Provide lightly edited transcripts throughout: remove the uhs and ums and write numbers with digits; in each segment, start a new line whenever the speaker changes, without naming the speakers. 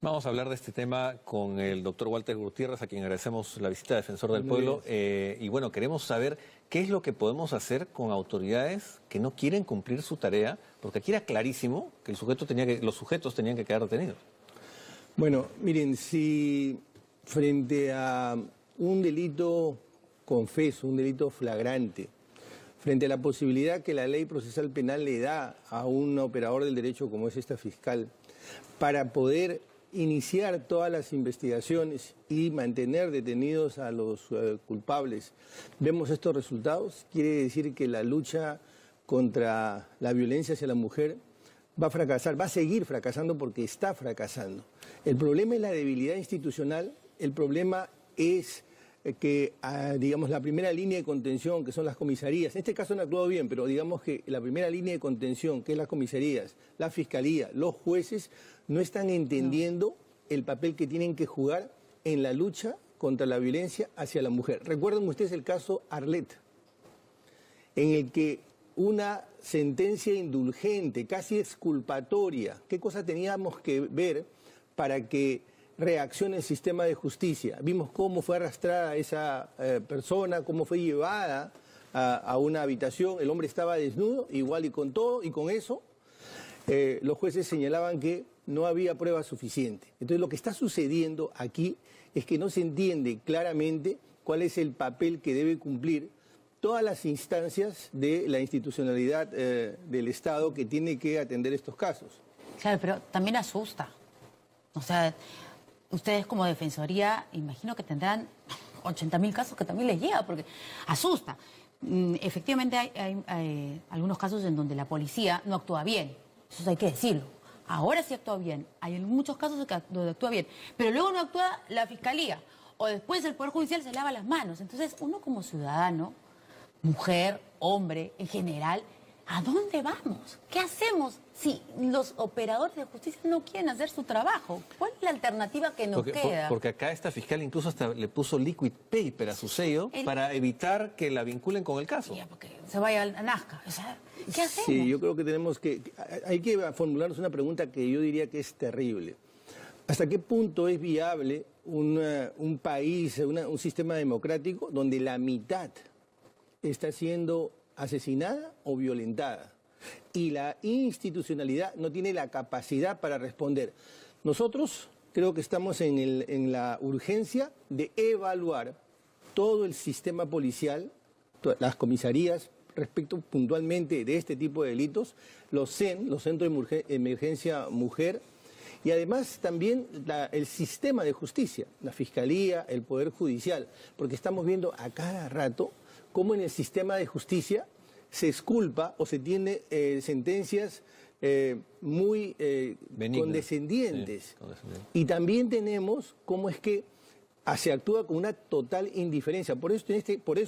Vamos a hablar de este tema con el doctor Walter Gutiérrez, a quien agradecemos la visita, defensor del pueblo. Y bueno, queremos saber qué es lo que podemos hacer con autoridades que no quieren cumplir su tarea, porque aquí era clarísimo que los sujetos tenían que quedar detenidos.
Bueno, miren, si frente a un delito confeso, un delito flagrante, frente a la posibilidad que la ley procesal penal le da a un operador del derecho como es esta fiscal, para poder iniciar todas las investigaciones y mantener detenidos a los culpables, vemos estos resultados, quiere decir que la lucha contra la violencia hacia la mujer va a fracasar, va a seguir fracasando porque está fracasando. El problema es la debilidad institucional, el problema es que, digamos, la primera línea de contención, que son las comisarías, en este caso han actuado bien, pero digamos que la primera línea de contención, que es las comisarías, la fiscalía, los jueces, no están entendiendo el papel que tienen que jugar en la lucha contra la violencia hacia la mujer. Recuerden ustedes el caso Arlet, en el que una sentencia indulgente, casi exculpatoria, ¿qué cosa teníamos que ver para que reaccione el sistema de justicia? Vimos cómo fue arrastrada esa persona, cómo fue llevada a una habitación, el hombre estaba desnudo, igual y con todo, y con eso los jueces señalaban que no había prueba suficiente. Entonces lo que está sucediendo aquí es que no se entiende claramente cuál es el papel que debe cumplir todas las instancias de la institucionalidad del Estado que tiene que atender estos casos.
Claro, pero también asusta. O sea, ustedes como Defensoría, imagino que tendrán 80.000 casos que también les llega, porque asusta. Efectivamente hay algunos casos en donde la policía no actúa bien, eso hay que decirlo. Ahora sí actúa bien, hay muchos casos donde actúa bien, pero luego no actúa la Fiscalía, o después el Poder Judicial se lava las manos. Entonces, uno como ciudadano, mujer, hombre, en general, ¿a dónde vamos? ¿Qué hacemos si los operadores de justicia no quieren hacer su trabajo? ¿Cuál es la alternativa que nos queda?
Porque acá esta fiscal incluso hasta le puso liquid paper a su sello para evitar que la vinculen con el caso.
Ya, porque se vaya a Nazca. O sea, ¿qué hacemos?
Sí, yo creo que hay que formularnos una pregunta que yo diría que es terrible. ¿Hasta qué punto es viable un país, un sistema democrático donde la mitad está siendo asesinada o violentada y la institucionalidad no tiene la capacidad para responder? Nosotros creo que estamos en la urgencia de evaluar todo el sistema policial, las comisarías, respecto puntualmente de este tipo de delitos, los CEN, los Centros de Emergencia Mujer, y además también el sistema de justicia, la Fiscalía, el Poder Judicial, porque estamos viendo a cada rato cómo en el sistema de justicia se exculpa o se tiene sentencias muy condescendientes.
Sí, condescendientes.
Y también tenemos cómo es que se actúa con una total indiferencia. Por eso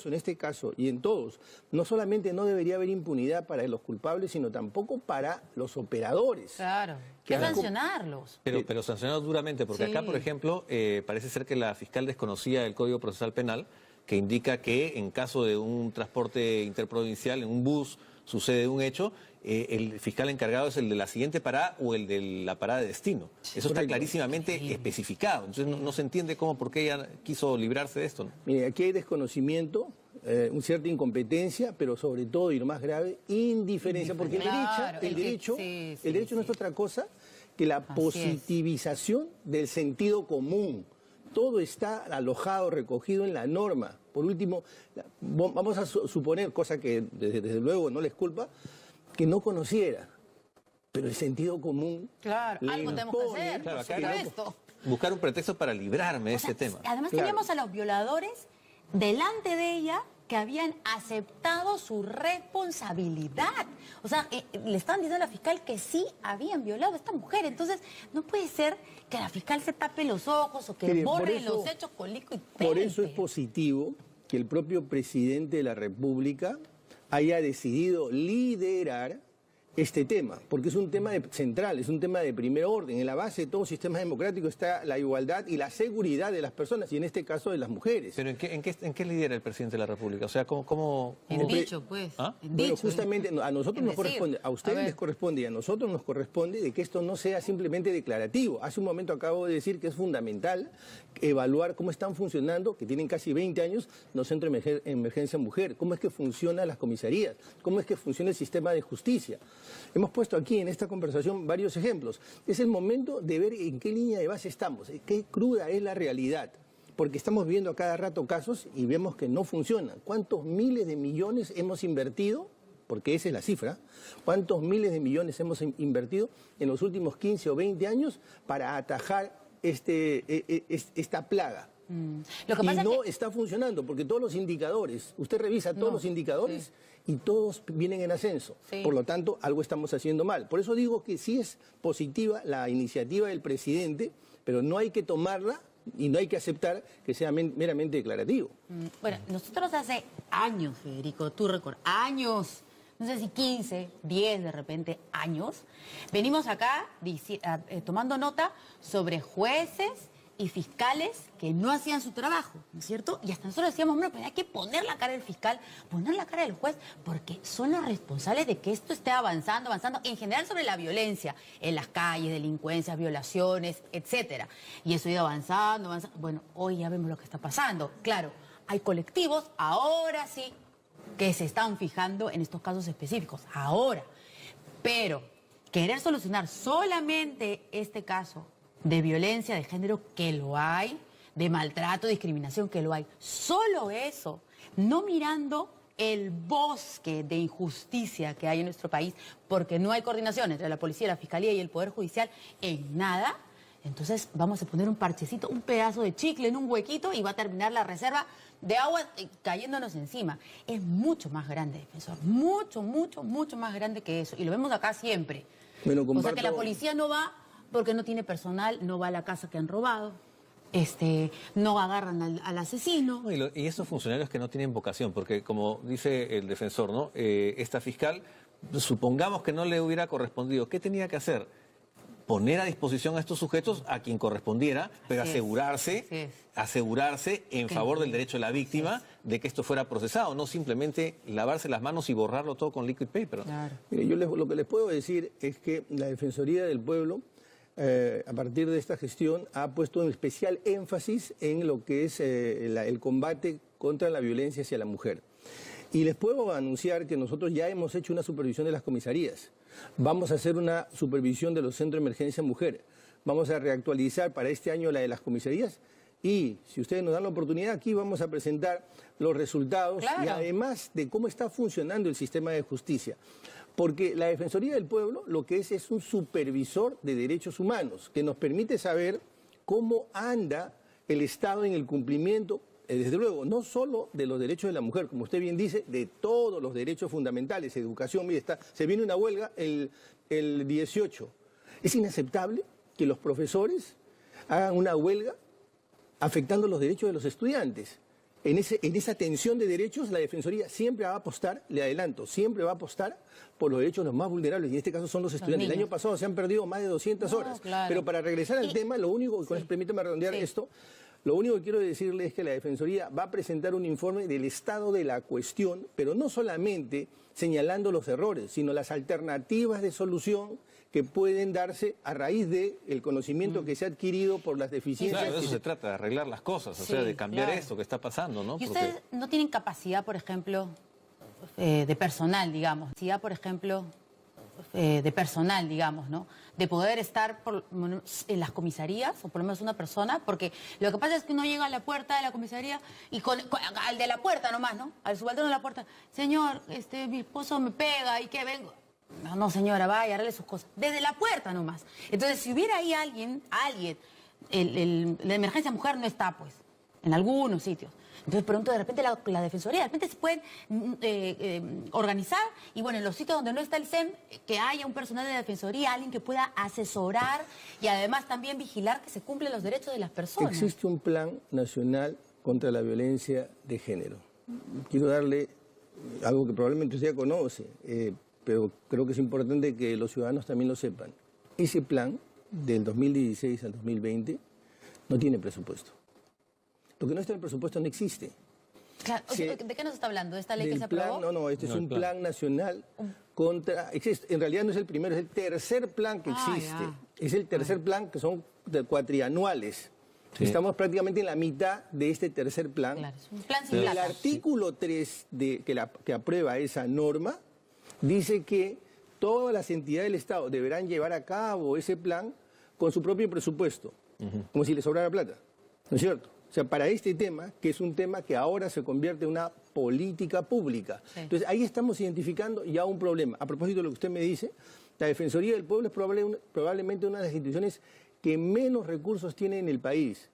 en este caso y en todos, no solamente no debería haber impunidad para los culpables, sino tampoco para los operadores.
Claro, que sancionarlos.
Pero sancionarlos duramente, porque acá, por ejemplo, parece ser que la fiscal desconocía el Código Procesal Penal, que indica que en caso de un transporte interprovincial, en un bus, sucede un hecho, el fiscal encargado es el de la siguiente parada o el de la parada de destino. Eso está clarísimamente especificado. Entonces no se entiende por qué ella quiso librarse de esto, ¿no?
Mire, aquí hay desconocimiento, una cierta incompetencia, pero sobre todo, y lo más grave, indiferencia. Porque el derecho no es otra cosa que la positivización del sentido común. Todo está alojado, recogido en la norma. Por último, vamos a suponer, cosa que desde luego no les culpa, que no conociera, pero el sentido común...
Claro, algo tenemos que hacer,
claro,
por supuesto.
Buscar un pretexto para librarme de este tema.
Además teníamos a los violadores delante de ella que habían aceptado su responsabilidad. O sea, le estaban diciendo a la fiscal que sí habían violado a esta mujer. Entonces, no puede ser que la fiscal se tape los ojos o que borre los hechos con liquid paper.
Por eso es positivo que el propio presidente de la República haya decidido liderar este tema, porque es un tema central, es un tema de primer orden. En la base de todo sistema democrático está la igualdad y la seguridad de las personas, y en este caso de las mujeres.
¿Pero en qué lidera el presidente de la República? O sea, ¿cómo?
El dicho, pues.
¿Ah?
Bueno, justamente a nosotros nos corresponde, a ustedes les corresponde y a nosotros nos corresponde de que esto no sea simplemente declarativo. Hace un momento acabo de decir que es fundamental evaluar cómo están funcionando, que tienen casi 20 años, los centros de emergencia mujer, cómo es que funcionan las comisarías, cómo es que funciona el sistema de justicia. Hemos puesto aquí en esta conversación varios ejemplos. Es el momento de ver en qué línea de base estamos, qué cruda es la realidad. Porque estamos viendo a cada rato casos y vemos que no funcionan. ¿Cuántos miles de millones hemos invertido? Porque esa es la cifra. ¿Cuántos miles de millones hemos invertido en los últimos 15 o 20 años para atajar esta plaga?
Lo que pasa
y no está funcionando, porque todos los indicadores, usted revisa todos los indicadores y todos vienen en ascenso.
Sí.
Por lo tanto, algo estamos haciendo mal. Por eso digo que sí es positiva la iniciativa del presidente, pero no hay que tomarla y no hay que aceptar que sea meramente declarativo.
Bueno, nosotros hace años, Federico, tú recuerdas, años, no sé si 15, 10 de repente, años, venimos acá tomando nota sobre jueces y fiscales que no hacían su trabajo, ¿no es cierto? Y hasta nosotros decíamos, bueno, pues hay que poner la cara del fiscal, poner la cara del juez, porque son los responsables de que esto esté avanzando, en general sobre la violencia en las calles, delincuencias, violaciones, etcétera. Y eso ha ido avanzando. Bueno, hoy ya vemos lo que está pasando. Claro, hay colectivos, ahora sí, que se están fijando en estos casos específicos, ahora. Pero querer solucionar solamente este caso de violencia de género, que lo hay, de maltrato, discriminación, que lo hay. Solo eso, no mirando el bosque de injusticia que hay en nuestro país, porque no hay coordinación entre la policía, la fiscalía y el Poder Judicial en nada. Entonces vamos a poner un parchecito, un pedazo de chicle en un huequito y va a terminar la reserva de agua cayéndonos encima. Es mucho más grande, defensor, mucho, mucho, mucho más grande que eso. Y lo vemos acá siempre.
Bueno,
O sea que la policía no va porque no tiene personal, no va a la casa que han robado, no agarran al asesino.
No, y esos funcionarios que no tienen vocación, porque como dice el defensor, ¿no? Esta fiscal, supongamos que no le hubiera correspondido, ¿qué tenía que hacer? Poner a disposición a estos sujetos a quien correspondiera, pero asegurarse en favor del derecho de la víctima de que esto fuera procesado, no simplemente lavarse las manos y borrarlo todo con liquid paper, ¿no?
Claro.
Mire, yo lo que les puedo decir es que la Defensoría del Pueblo, a partir de esta gestión, ha puesto un especial énfasis en lo que es el combate contra la violencia hacia la mujer. Y les puedo anunciar que nosotros ya hemos hecho una supervisión de las comisarías. Vamos a hacer una supervisión de los centros de emergencia mujer. Vamos a reactualizar para este año la de las comisarías. Y si ustedes nos dan la oportunidad, aquí vamos a presentar los resultados y además de cómo está funcionando el sistema de justicia. Porque la Defensoría del Pueblo lo que es un supervisor de derechos humanos que nos permite saber cómo anda el Estado en el cumplimiento, desde luego, no solo de los derechos de la mujer, como usted bien dice, de todos los derechos fundamentales, educación, mire, se viene una huelga el 18. Es inaceptable que los profesores hagan una huelga afectando los derechos de los estudiantes. En esa tensión de derechos, la Defensoría siempre va a apostar, le adelanto, siempre va a apostar por los derechos de los más vulnerables, y en este caso son los estudiantes. El año pasado se han perdido más de 200 horas.
Claro.
Pero para regresar al tema, lo único, y permítame redondear esto, lo único que quiero decirle es que la Defensoría va a presentar un informe del estado de la cuestión, pero no solamente señalando los errores, sino las alternativas de solución que pueden darse a raíz del conocimiento que se ha adquirido por las deficiencias.
Claro, de eso se trata, de arreglar las cosas, o sea, de cambiar esto que está pasando, ¿no?
¿Y ustedes no tienen capacidad, por ejemplo, de personal, digamos? Capacidad, por ejemplo, de personal, digamos, ¿no? De poder estar en las comisarías, o por lo menos una persona, porque lo que pasa es que uno llega a la puerta de la comisaría y al de la puerta nomás, ¿no? Al subalterno de la puerta, señor, mi esposo me pega y que vengo. No, señora, vaya, arregle sus cosas. Desde la puerta nomás. Entonces, si hubiera ahí alguien, la emergencia mujer no está, pues, en algunos sitios. Entonces, pronto, de repente, la Defensoría, de repente se pueden organizar y, bueno, en los sitios donde no está el SEM, que haya un personal de la Defensoría, alguien que pueda asesorar y además también vigilar que se cumplen los derechos de las personas.
Existe un plan nacional contra la violencia de género. Quiero darle algo que probablemente usted ya conoce. pero creo que es importante que los ciudadanos también lo sepan. Ese plan del 2016 al 2020 no tiene presupuesto. Lo que no está en el presupuesto no existe.
Claro, ¿de qué nos está hablando? ¿De esta ley que se aprobó?
No, este es un plan nacional contra... En realidad no es el primero, es el tercer plan que existe. Es el tercer plan que son cuatrianuales. Sí. Estamos prácticamente en la mitad de este tercer plan.
Claro, es un plan sin plata.
El artículo 3 que aprueba esa norma dice que todas las entidades del Estado deberán llevar a cabo ese plan con su propio presupuesto, como si les sobrara plata, ¿no es cierto? O sea, para este tema, que es un tema que ahora se convierte en una política pública. Sí. Entonces, ahí estamos identificando ya un problema. A propósito de lo que usted me dice, la Defensoría del Pueblo es probablemente una de las instituciones que menos recursos tiene en el país.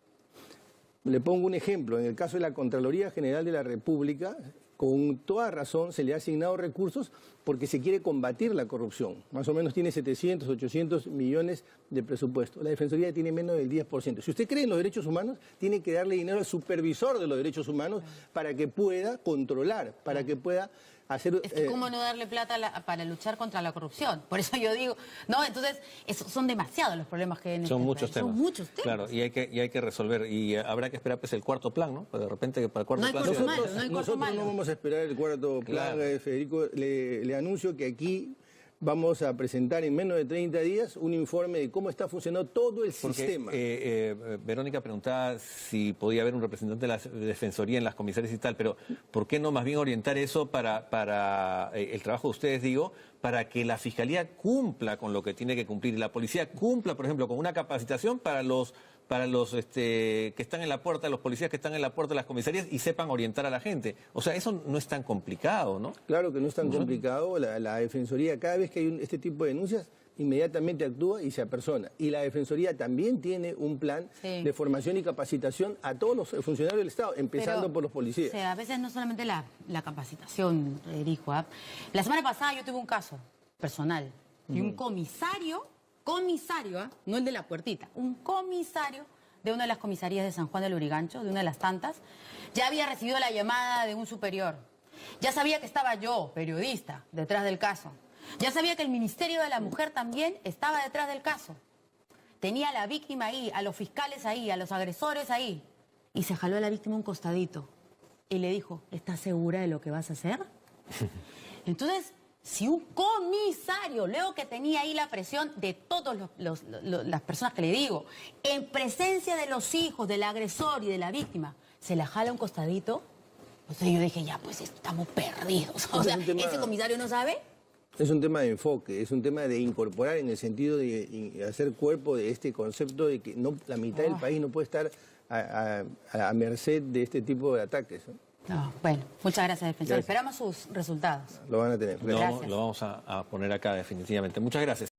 Le pongo un ejemplo. En el caso de la Contraloría General de la República, con toda razón se le ha asignado recursos porque se quiere combatir la corrupción. Más o menos tiene 700, 800 millones de presupuesto. La Defensoría tiene menos del 10%. Si usted cree en los derechos humanos, tiene que darle dinero al supervisor de los derechos humanos para que pueda controlar, para que pueda hacer...
Es que ¿cómo no darle plata para luchar contra la corrupción? Por eso yo digo, no, entonces son demasiados los problemas que hay en
son muchos temas.
Son muchos temas.
Claro, y hay que resolver. Y habrá que esperar pues el cuarto plan, ¿no? Pues de repente para el cuarto plan...
Nosotros no vamos a esperar el cuarto plan, claro. Federico. Le anuncio que aquí vamos a presentar en menos de 30 días un informe de cómo está funcionando todo el sistema.
Verónica preguntaba si podía haber un representante de la Defensoría en las comisarías y tal, pero ¿por qué no más bien orientar eso para el trabajo de ustedes, digo, para que la Fiscalía cumpla con lo que tiene que cumplir y la Policía cumpla, por ejemplo, con una capacitación para los que están en la puerta, los policías que están en la puerta de las comisarías y sepan orientar a la gente? O sea, eso no es tan complicado, ¿no?
Claro que no es tan complicado. La Defensoría, cada vez que hay este tipo de denuncias, inmediatamente actúa y se apersona. Y la Defensoría también tiene un plan de formación y capacitación a todos los funcionarios del Estado, empezando por los policías.
O sea, a veces no solamente la capacitación, Federico. La semana pasada yo tuve un caso personal y un comisario, no el de la puertita, un comisario de una de las comisarías de San Juan del Lurigancho, de una de las tantas, ya había recibido la llamada de un superior. Ya sabía que estaba yo, periodista, detrás del caso. Ya sabía que el Ministerio de la Mujer también estaba detrás del caso. Tenía a la víctima ahí, a los fiscales ahí, a los agresores ahí. Y se jaló a la víctima un costadito. Y le dijo, ¿estás segura de lo que vas a hacer? Entonces, si un comisario, luego que tenía ahí la presión de todas las personas que le digo, en presencia de los hijos, del agresor y de la víctima, se la jala un costadito, entonces yo dije, ya, pues estamos perdidos. O sea, ¿ese comisario no sabe?
Es un tema de enfoque, es un tema de incorporar en el sentido de hacer cuerpo de este concepto de que la mitad del país no puede estar a merced de este tipo de ataques, ¿no?
Bueno, muchas gracias, defensor. Esperamos sus resultados.
Lo van a tener.
Lo vamos a poner acá definitivamente. Muchas gracias.